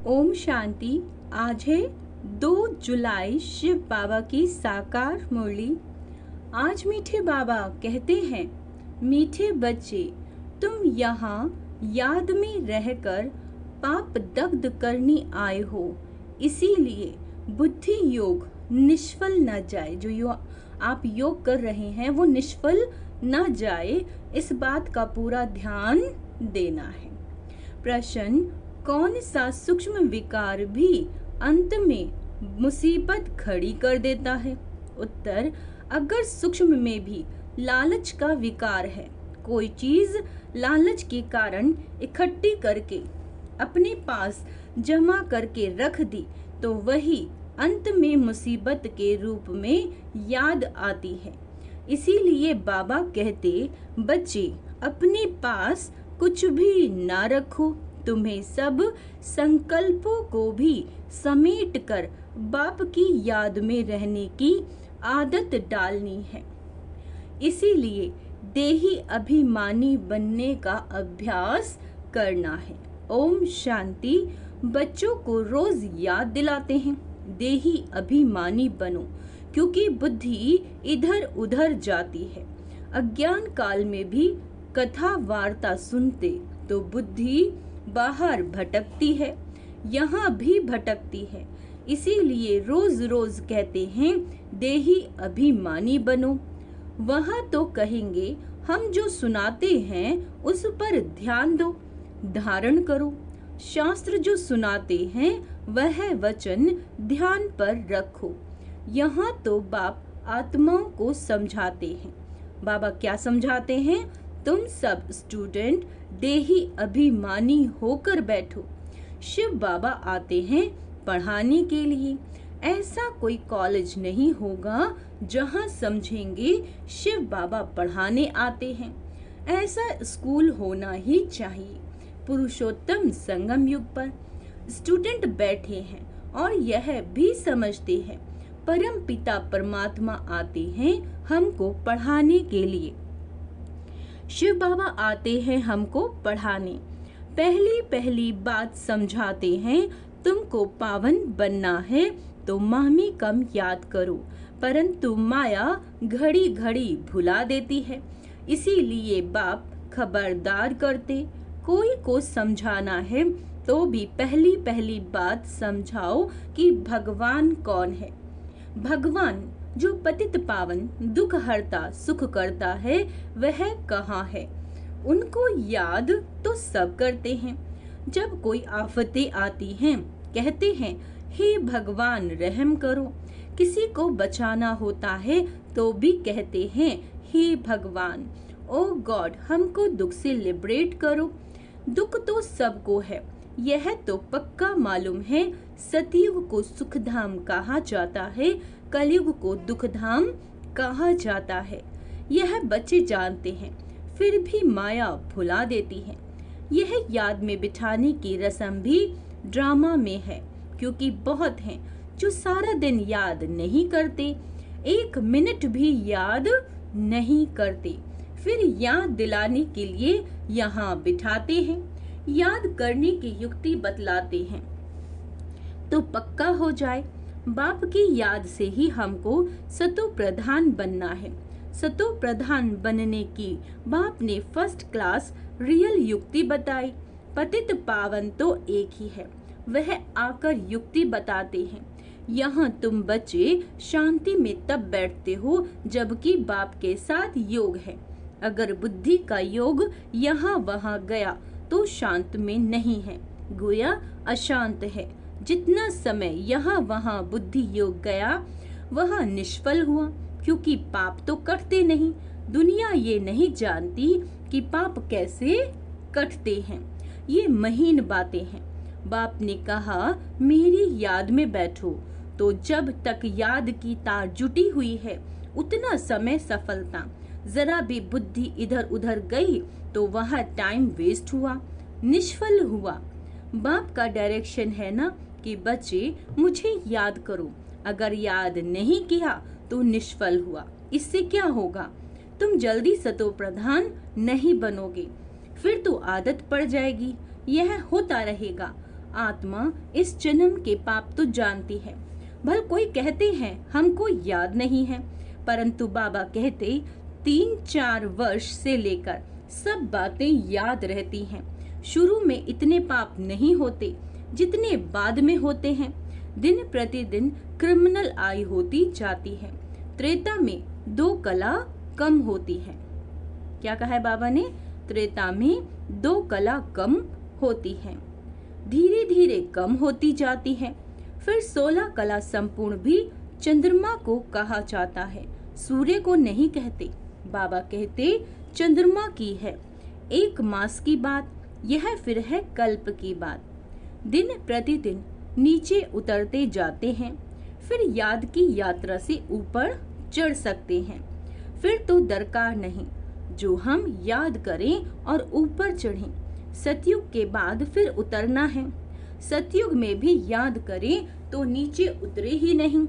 ओम शांति। आज है 2 जुलाई, शिव बाबा की साकार मुरली। आज मीठे बाबा कहते हैं, मीठे बच्चे, तुम यहाँ याद में रहकर पाप दग्ध करने आए हो, इसीलिए बुद्धि योग निष्फल न जाए। जो आप योग कर रहे हैं वो निष्फल न जाए, इस बात का पूरा ध्यान देना है। प्रश्न, कौन सा सूक्ष्म विकार भी अंत में मुसीबत खड़ी कर देता है? उत्तर, अगर सूक्ष्म में भी लालच का विकार है, कोई चीज लालच के कारण इकट्ठी करके अपने पास जमा करके रख दी, तो वही अंत में मुसीबत के रूप में याद आती है। इसीलिए बाबा कहते, बच्चे अपने पास कुछ भी ना रखो, तुम्हें सब संकल्पों को भी समेट कर बाप की याद में रहने की आदत डालनी है। इसीलिए देही अभिमानी बनने का अभ्यास करना है। ओम शांति। बच्चों को रोज याद दिलाते हैं, देही अभिमानी बनो, क्योंकि बुद्धि इधर उधर जाती है। अज्ञान काल में भी कथा वार्ता सुनते तो बुद्धि बाहर भटकती है, यहाँ भी भटकती है। इसीलिए रोज रोज कहते हैं, देही अभिमानी बनो। वहाँ तो कहेंगे, हम जो सुनाते हैं उस पर ध्यान दो, धारण करो। शास्त्र जो सुनाते हैं वह वचन ध्यान पर रखो। यहाँ तो बाप आत्माओं को समझाते हैं। बाबा क्या समझाते हैं? तुम सब स्टूडेंट देही अभिमानी होकर बैठो। शिव बाबा आते हैं पढ़ाने के लिए। ऐसा कोई कॉलेज नहीं होगा जहाँ समझेंगे शिव बाबा पढ़ाने आते हैं। ऐसा स्कूल होना ही चाहिए। पुरुषोत्तम संगम युग पर स्टूडेंट बैठे हैं और यह भी समझते हैं, परम पिता परमात्मा आते हैं हमको पढ़ाने के लिए। शिव बाबा आते हैं हमको पढ़ाने। पहली पहली बात समझाते हैं, तुमको पावन बनना है तो मामी कम याद करो, परंतु माया घड़ी घड़ी भुला देती है। इसीलिए बाप खबरदार करते, कोई को समझाना है तो भी पहली पहली बात समझाओ कि भगवान कौन है। भगवान जो पतित पावन दुख हरता सुख करता है, वह कहाँ है? उनको याद तो सब करते हैं। जब कोई आफतें आती हैं, कहते हैं, हे भगवान रहम करो। किसी को बचाना होता है तो भी कहते हैं, हे भगवान, ओ गॉड, हमको दुख से लिबरेट करो। दुख तो सबको है, यह तो पक्का मालूम है। सतयुग को सुखधाम कहा जाता है, कलयुग को दुखधाम कहा जाता है। यह बच्चे जानते हैं, फिर भी माया भुला देती है। यह याद में बिठाने की रस्म भी ड्रामा में है, क्योंकि बहुत हैं जो सारा दिन याद नहीं करते, 1 मिनट भी याद नहीं करते, फिर याद दिलाने के लिए यहाँ बिठाते हैं। याद करने की युक्ति बतलाते हैं तो पक्का हो जाए। बाप की याद से ही हमको सतो प्रधान बनना है। सतो प्रधान बनने की बाप ने फर्स्ट क्लास रियल युक्ति बताई। पतित पावन तो एक ही है, वह आकर युक्ति बताते हैं। यहाँ तुम बच्चे शांति में तब बैठते हो जबकि बाप के साथ योग है। अगर बुद्धि का योग यहाँ वहाँ गया तो शांत में नहीं है, गोया अशांत है। जितना समय यहाँ वहाँ बुद्धि योग गया वह निष्फल हुआ, क्योंकि पाप तो कटते नहीं। दुनिया ये नहीं जानती कि पाप कैसे कटते हैं। ये महीन बातें हैं। बाप ने कहा, मेरी याद में बैठो, तो जब तक याद की तार जुटी हुई है उतना समय सफलता। जरा भी बुद्धि इधर उधर गई तो वह टाइम वेस्ट हुआ, निष्फल हुआ। बाप का डायरेक्शन है ना कि बच्चे मुझे याद करो। अगर याद नहीं किया तो निष्फल हुआ। इससे क्या होगा? तुम जल्दी सतो प्रधान नहीं बनोगे, फिर तो आदत पड़ जाएगी। यह होता रहेगा। आत्मा इस जन्म के पाप तो जानती है। भल कोई कहते हैं हमको याद नहीं है, परंतु बाबा कहते 3-4 वर्ष से लेकर सब बातें याद रहती हैं। शुरू में इतने पाप नहीं होते जितने बाद में होते हैं। दिन प्रतिदिन क्रिमिनल आय होती जाती है। त्रेता में 2 कला कम होती है। क्या कहा है बाबा ने? त्रेता में 2 कला कम होती है, धीरे धीरे कम होती जाती है। फिर 16 कला संपूर्ण भी चंद्रमा को कहा जाता है, सूर्य को नहीं कहते। बाबा कहते चंद्रमा की है। 1 मास की बात, यह फिर है कल्प की बात। दिन प्रतिदिन नीचे उतरते जाते हैं, फिर याद की यात्रा से ऊपर चढ़ सकते हैं। फिर तो दरकार नहीं जो हम याद करें और ऊपर चढ़ें। सतयुग के बाद फिर उतरना है। सतयुग में भी याद करें तो नीचे उतरे ही नहीं।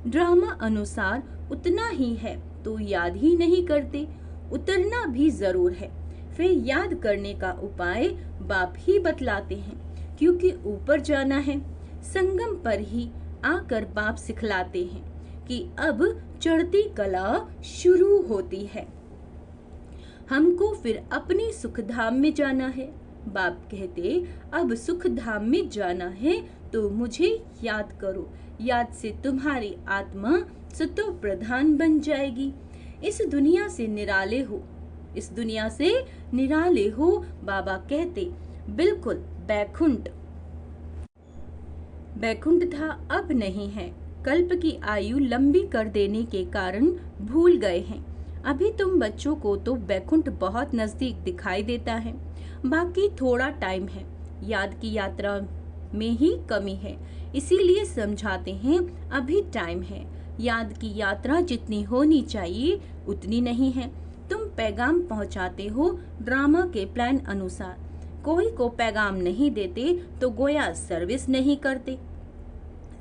ड्रामा अनुसार उतना ही है तो याद ही नहीं करते। उतरना भी जरूर है। फिर याद करने का उपाय बाप ही बतलाते हैं, क्योंकि ऊपर जाना है। संगम पर ही आकर बाप सिखलाते हैं कि अब चढ़ती कला शुरू होती है। हमको फिर अपने सुखधाम में जाना है। बाप कहते अब सुखधाम में जाना है तो मुझे याद करो। याद से तुम्हारी आत्मा सतो प्रधान बन जाएगी। इस दुनिया से निराले हो, इस दुनिया से निराले हो। बाबा कहते बिल्कुल बैकुंठ था, अब नहीं है। कल्प की आयु लंबी कर देने के कारण भूल गए हैं। अभी तुम बच्चों को तो बैकुंठ बहुत नजदीक दिखाई देता है, बाकी थोड़ा टाइम है। याद की यात्रा में ही कमी है, इसीलिए समझाते हैं अभी टाइम है। याद की यात्रा जितनी होनी चाहिए उतनी नहीं है। तुम पैगाम पहुंचाते हो ड्रामा के प्लान अनुसार। कोई को पैगाम नहीं देते तो गोया सर्विस नहीं करते।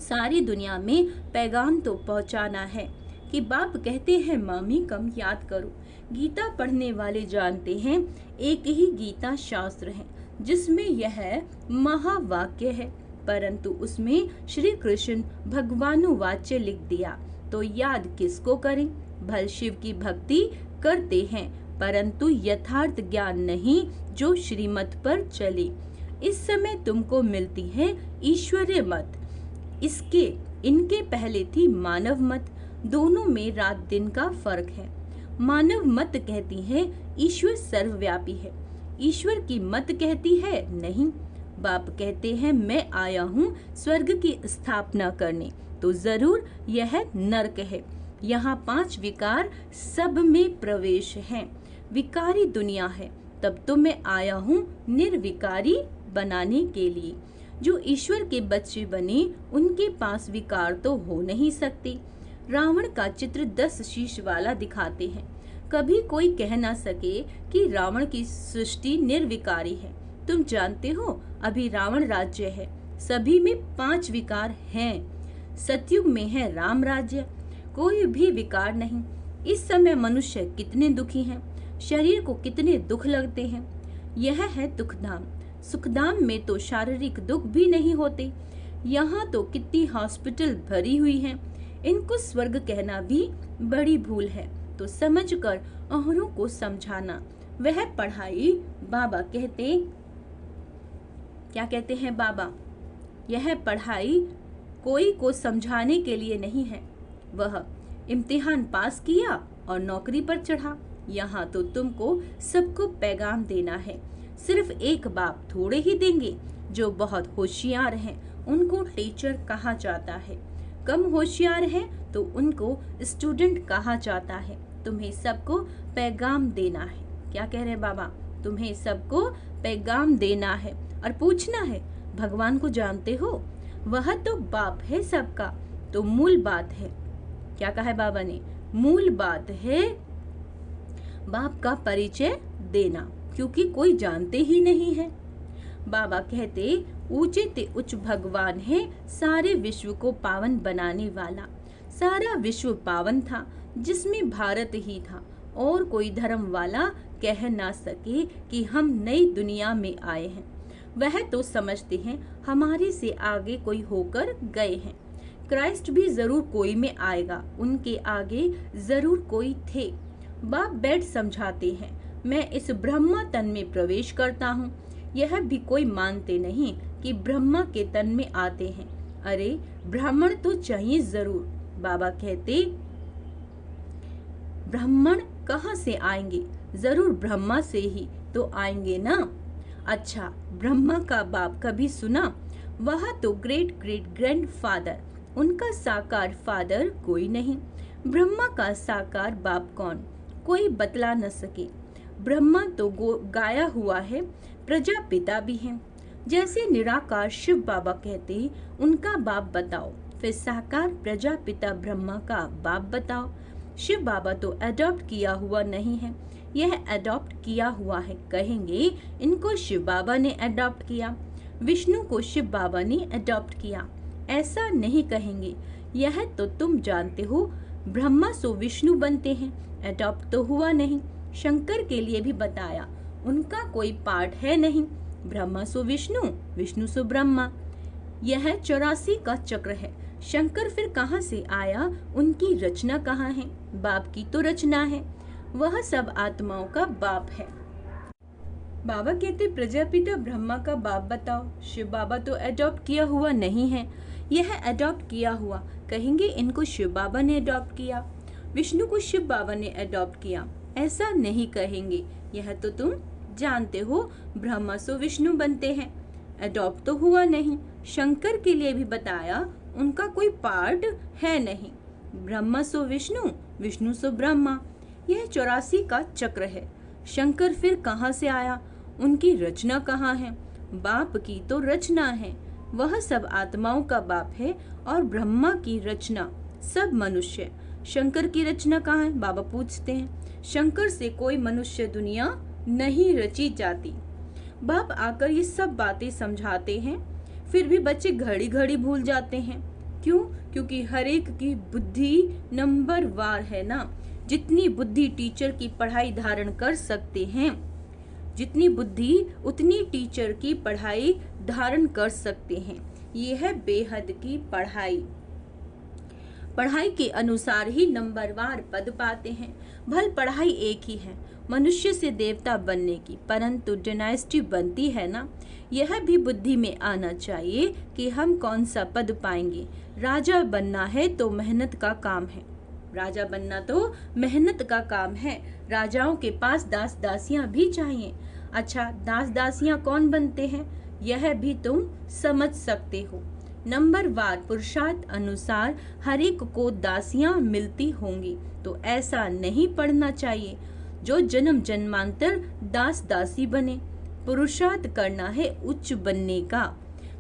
सारी दुनिया में पैगाम तो पहुंचाना है कि बाप कहते हैं मामी कम याद करो। गीता पढ़ने वाले जानते हैं एक ही गीता शास्त्र है जिसमें यह महावाक्य है, परंतु उसमें श्री कृष्ण भगवानुवाच्य लिख दिया तो याद किसको करें। भल शिव की भक्ति करते हैं परंतु यथार्थ ज्ञान नहीं जो श्रीमत पर चले। इस समय तुमको मिलती है ईश्वरीय मत, इनके पहले थी मानव मत। दोनों में रात दिन का फर्क है। मानव मत कहती है ईश्वर सर्वव्यापी है, ईश्वर की मत कहती है नहीं। बाप कहते हैं मैं आया हूँ स्वर्ग की स्थापना करने, तो जरूर यह नरक है। यहाँ 5 विकार सब में प्रवेश है। विकारी दुनिया है, तब तो मैं आया हूँ निर्विकारी बनाने के लिए। जो ईश्वर के बच्चे बने उनके पास विकार तो हो नहीं सकते। रावण का चित्र 10 शीश वाला दिखाते हैं। कभी कोई कह ना सके कि रावण की सृष्टि निर्विकारी है। तुम जानते हो अभी रावण राज्य है, सभी में 5 विकार हैं। सतयुग में है राम राज्य, कोई भी विकार नहीं। इस समय मनुष्य कितने दुखी हैं, शरीर को कितने दुख लगते हैं। यह है दुखधाम। सुखधाम में तो शारीरिक दुख भी नहीं होते। यहाँ तो कितनी हॉस्पिटल भरी हुई हैं। इनको स्वर्ग कहना भी बड़ी भूल है, तो समझकर औरों को समझाना वह पढ़ाई। बाबा कहते क्या कहते हैं बाबा? यह पढ़ाई कोई को समझाने के लिए नहीं है। वह इम्तिहान पास किया और नौकरी पर चढ़ा। यहाँ तो तुमको सबको पैगाम देना है। सिर्फ एक बाप थोड़े ही देंगे। जो बहुत होशियार हैं उनको टीचर कहा जाता है, कम होशियार है तो उनको स्टूडेंट कहा जाता है। तुम्हें सबको पैगाम देना है। क्या कह रहे बाबा? तुम्हें सबको पैगाम देना है और पूछना है भगवान को जानते हो? वह तो बाप है सबका। तो मूल बात है, क्या कहा है बाबा ने? मूल बात है बाप का परिचय देना, क्योंकि कोई जानते ही नहीं है। बाबा कहते ऊंचे ते उच्च भगवान है, सारे विश्व को पावन बनाने वाला। सारा विश्व पावन था जिसमें भारत ही था, और कोई धर्म वाला कह ना सके कि हम नई दुनिया में आए हैं। वह तो समझते हैं हमारे से आगे कोई होकर गए हैं। क्राइस्ट भी जरूर कोई में आएगा, उनके आगे जरूर कोई थे। बाप बैठ समझाते हैं, मैं इस ब्रह्मा तन में प्रवेश करता हूँ। यह भी कोई मानते नहीं कि ब्रह्मा के तन में आते हैं। अरे ब्राह्मण तो चाहिए जरूर। बाबा कहते, ब्राह्मण कहाँ से आएंगे? जरूर ब्रह्मा से ही तो आएंगे ना। अच्छा, ब्रह्मा का बाप कभी सुना? वह तो ग्रेट ग्रेट ग्रैंडफादर, उनका साकार फादर कोई नहीं। ब्रह्मा का साकार बाप कौन? कोई बतला न सके। ब्रह्मा तो गाया हुआ है, प्रजापिता भी है। जैसे निराकार शिव बाबा कहते, उनका बाप बताओ, फिर साकार प्रजापिता ब्रह्मा का बाप बताओ। शिव बाबा तो अडॉप्ट किया हुआ नहीं है, यह अडॉप्ट किया हुआ है। कहेंगे इनको शिव बाबा ने अडॉप्ट किया, विष्णु को शिव बाबा ने अडॉप्ट किया। ऐसा नहीं कहेंगे, यह तो तुम जानते हो, ब्रह्मा सो विष्णु बनते हैं, अडॉप्ट तो हुआ नहीं। शंकर के लिए भी बताया, उनका कोई पार्ट है नहीं। ब्रह्मा सो विष्णु, विष्णु सो ब्रह्मा। यह 84 का चक्र है। शंकर फिर कहाँ से आया? उनकी रचना कहाँ है? बाप की तो रचना है, वह सब आत्माओं का बाप है। बाबा कहते, प्रजापिता ब्रह्मा का बाप बताओ। शिव बाबा तो अडॉप्ट किया हुआ नहीं है, यह अडॉप्ट किया हुआ। कहेंगे इनको शिव बाबा ने अडॉप्ट किया, विष्णु को शिव बाबा ने अडॉप्ट किया। ऐसा नहीं कहेंगे, यह तो तुम जानते हो, ब्रह्मा सो विष्णु बनते हैं, अडॉप्ट तो हुआ नहीं। शंकर के लिए भी बताया, उनका कोई पार्ट है नहीं। ब्रह्मा सो विष्णु, विष्णु सो ब्रह्मा। यह 84 का चक्र है। शंकर फिर कहाँ से आया? उनकी रचना कहाँ है? बाप की तो रचना है, वह सब आत्माओं का बाप है। और ब्रह्मा की रचना सब मनुष्य। शंकर की रचना कहाँ है? बाबा पूछते हैं। शंकर से कोई मनुष्य दुनिया नहीं रची जाती। बाप आकर ये सब बातें समझाते हैं, फिर भी बच्चे घड़ी घड़ी भूल जाते हैं। क्यों? क्योंकि हर एक की बुद्धि नंबर वार है ना। जितनी बुद्धि टीचर की पढ़ाई धारण कर सकते हैं, जितनी बुद्धि उतनी टीचर की पढ़ाई धारण कर सकते हैं। ये है बेहद की पढ़ाई। पढ़ाई के अनुसार ही नंबरवार पद पाते हैं। भल पढ़ाई एक ही है, मनुष्य से देवता बनने की, परंतु डायनेस्टी बनती है ना। यह भी बुद्धि में आना चाहिए कि हम कौन सा पद पाएंगे। राजा बनना है तो मेहनत का काम है, राजा बनना तो मेहनत का काम है। राजाओं के पास दास दासियां भी चाहिए। अच्छा, दास दासियां कौन बनते हैं, यह भी तुम समझ सकते हो। नंबर वार पुरुषार्थ अनुसार हर एक को दासियां मिलती होंगी, तो ऐसा नहीं पढ़ना चाहिए जो जन्म जन्मांतर दास दासी बने। पुरुषार्थ करना है उच्च बनने का।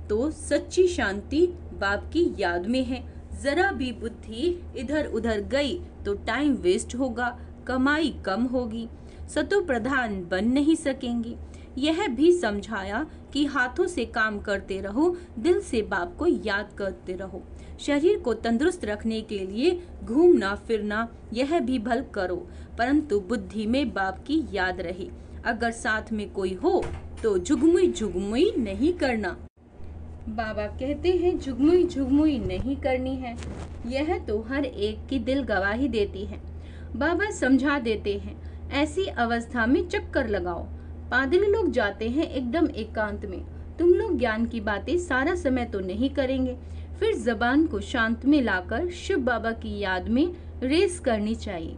तो सच्ची शांति बाप की याद में है। जरा भी बुद्धि इधर उधर गई तो टाइम वेस्ट होगा, कमाई कम होगी, सतो प्रधान बन नहीं सकेंगे। यह भी समझाया कि हाथों से काम करते रहो, दिल से बाप को याद करते रहो। शरीर को तंदुरुस्त रखने के लिए घूमना फिरना यह भी भल करो, परंतु बुद्धि में बाप की याद रहे। अगर साथ में कोई हो तो झुगमुई झुगमुई नहीं करना। बाबा कहते हैं झुगमुई झुगमुई नहीं करनी है, यह तो हर एक की दिल गवाही देती है। बाबा समझा देते हैं, ऐसी अवस्था में चक्कर लगाओ। पादरी लोग जाते हैं एकदम एकांत में। तुम लोग ज्ञान की बातें सारा समय तो नहीं करेंगे, फिर जबान को शांत में लाकर शिव बाबा की याद में रेस करनी चाहिए,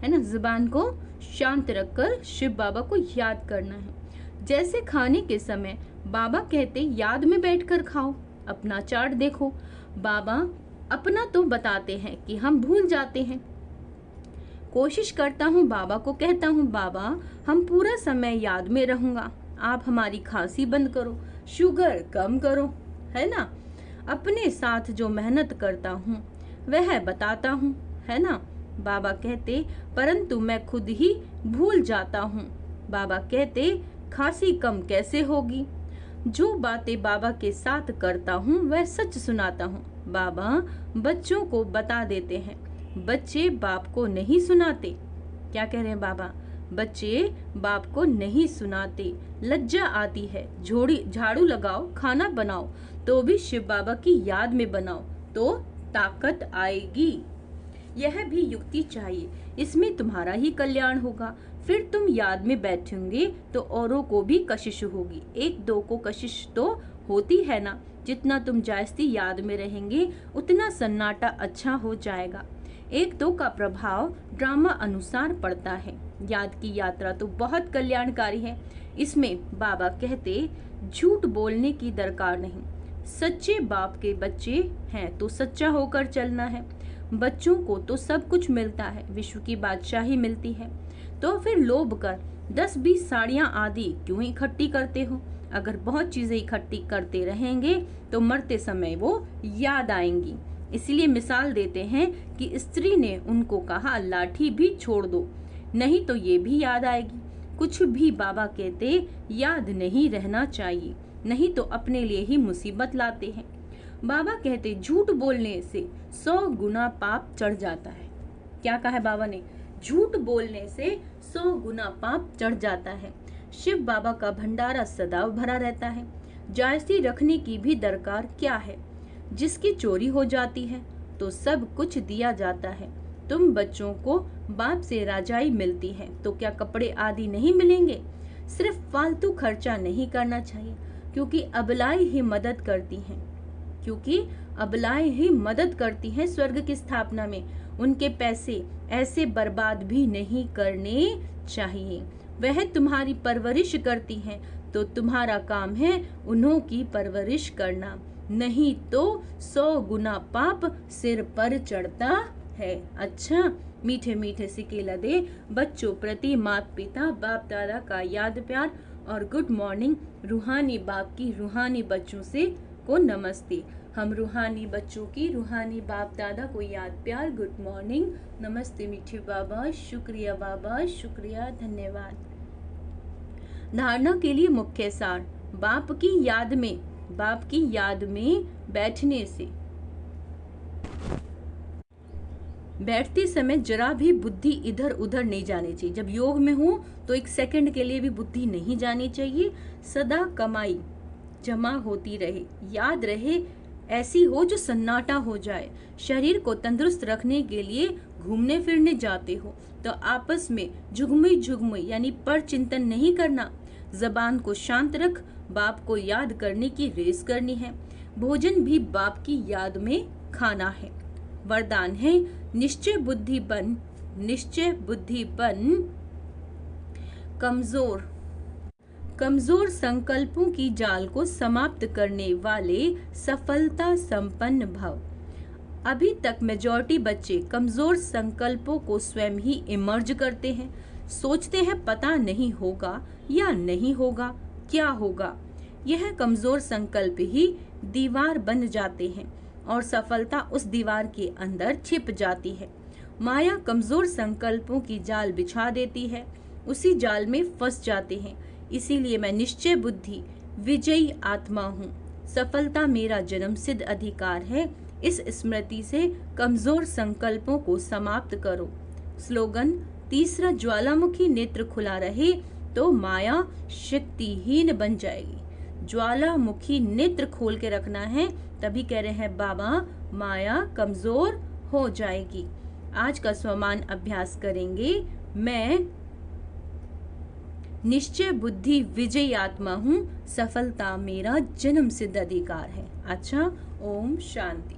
है ना। जबान को शांत रखकर शिव बाबा को याद करना है। जैसे खाने के समय बाबा कहते याद में बैठकर खाओ, अपना चार्ट देखो। बाबा अपना तो बताते हैं कि हम भूल जाते हैं। कोशिश करता हूँ, बाबा को कहता हूँ, बाबा हम पूरा समय याद में रहूंगा, आप हमारी खांसी बंद करो, शुगर कम करो, है ना। अपने साथ जो मेहनत करता हूँ वह बताता हूँ, है ना। बाबा कहते परंतु मैं खुद ही भूल जाता हूँ। बाबा कहते खांसी कम कैसे होगी। जो बातें बाबा के साथ करता हूँ वह सच सुनाता हूँ। बाबा बच्चों को बता देते हैं, बच्चे बाप को नहीं सुनाते। क्या कह रहे हैं बाबा? बच्चे बाप को नहीं सुनाते, लज्जा आती है। झाड़ू लगाओ, खाना बनाओ तो भी शिव बाबा की याद में बनाओ तो ताकत आएगी। यह भी युक्ति चाहिए, इसमें तुम्हारा ही कल्याण होगा। फिर तुम याद में बैठेंगे तो औरों को भी कशिश होगी। एक दो को कशिश तो होती है ना। जितना तुम जास्ती याद में रहेंगे उतना सन्नाटा अच्छा हो जाएगा। एक दो का प्रभाव ड्रामा अनुसार पड़ता है। याद की यात्रा तो बहुत कल्याणकारी है। इसमें बाबा कहते झूठ बोलने की दरकार नहीं। सच्चे बाप के बच्चे हैं तो सच्चा होकर चलना है। बच्चों को तो सब कुछ मिलता है, विश्व की बादशाही मिलती है, तो फिर लोभ कर 10-20 साड़ियां आदि क्यों इकट्ठी करते हो? अगर बहुत चीजें इकट्ठी करते रहेंगे तो मरते समय वो याद आएंगी। इसलिए मिसाल देते हैं कि स्त्री ने उनको कहा लाठी भी छोड़ दो, नहीं तो ये भी याद आएगी। कुछ भी बाबा कहते याद नहीं रहना चाहिए, नहीं तो अपने लिए ही मुसीबत लाते हैं। बाबा कहते झूठ बोलने से 100 गुना पाप चढ़ जाता है। क्या कहा है बाबा ने? झूठ बोलने से 100 गुना पाप चढ़ जाता है। शिव बाबा का भंडारा सदा भरा रहता है। जायसी रखने की भी दरकार क्या है? जिसकी चोरी हो जाती है तो सब कुछ दिया जाता है। तुम बच्चों को बाप से राजाई मिलती है तो क्या कपड़े आदि नहीं मिलेंगे? सिर्फ फालतू खर्चा नहीं करना चाहिए, क्योंकि अबलाएं ही मदद करती हैं स्वर्ग की स्थापना में। उनके पैसे ऐसे बर्बाद भी नहीं करने चाहिए। वह तुम्हारी परवरिश करती हैं तो तुम्हारा काम है उन्हों की परवरिश करना, नहीं तो 100 गुना पाप सिर पर चढ़ता है। अच्छा, मीठे मीठे सिक्के लदे बच्चों प्रति माता पिता बाप दादा का याद प्यार और गुड मॉर्निंग। रूहानी बाप की रूहानी बच्चों से को नमस्ते। हम रूहानी बच्चों की रूहानी बाप दादा को याद प्यार, गुड मॉर्निंग, नमस्ते मीठे बाबा, शुक्रिया बाबा, शुक्रिया, धन्यवाद। धारणा के लिए मुख्य सार, बाप की याद में बैठने से बैठते समय जरा भी बुद्धि इधर उधर नहीं जानी चाहिए। जब योग में हो तो 1 सेकंड के लिए भी बुद्धि नहीं जानी चाहिए। सदा कमाई जमा होती रहे, याद रहे ऐसी हो जो सन्नाटा हो जाए। शरीर को तंदुरुस्त रखने के लिए घूमने फिरने जाते हो तो आपस में झुगमुई यानी पर चिंतन नहीं करना। जबान को शांत रख, बाप को याद करने की रेस करनी है। भोजन भी बाप की याद में खाना है। वरदान है निश्चय बुद्धिपन कमजोर संकल्पों की जाल को समाप्त करने वाले सफलता संपन्न भव। अभी तक मेजॉरिटी बच्चे कमजोर संकल्पों को स्वयं ही इमर्ज करते हैं। सोचते हैं पता नहीं होगा या नहीं होगा, क्या होगा। यह कमजोर संकल्प ही दीवार बन जाते हैं और सफलता उस दीवार के अंदर छिप जाती है। माया कमजोर संकल्पों की जाल बिछा देती है, उसी जाल में फंस जाते हैं। इसीलिए मैं निश्चय बुद्धि विजयी आत्मा हूँ। सफलता मेरा जन्म सिद्ध अधिकार है। इस स्मृति से कमजोर संकल्पों को समाप्त करो। स्लोगन, तीसरा, ज्वालामुखी नेत्र खुला रहे तो माया शक्तिहीन बन जाएगी। ज्वालामुखी नेत्र खोल के रखना है, तभी कह रहे हैं बाबा माया कमजोर हो जाएगी। आज का स्वमान अभ्यास करेंगे। मैं निश्चय बुद्धि विजयी आत्मा हूँ। सफलता मेरा जन्म सिद्ध अधिकार है। अच्छा, ओम शांति।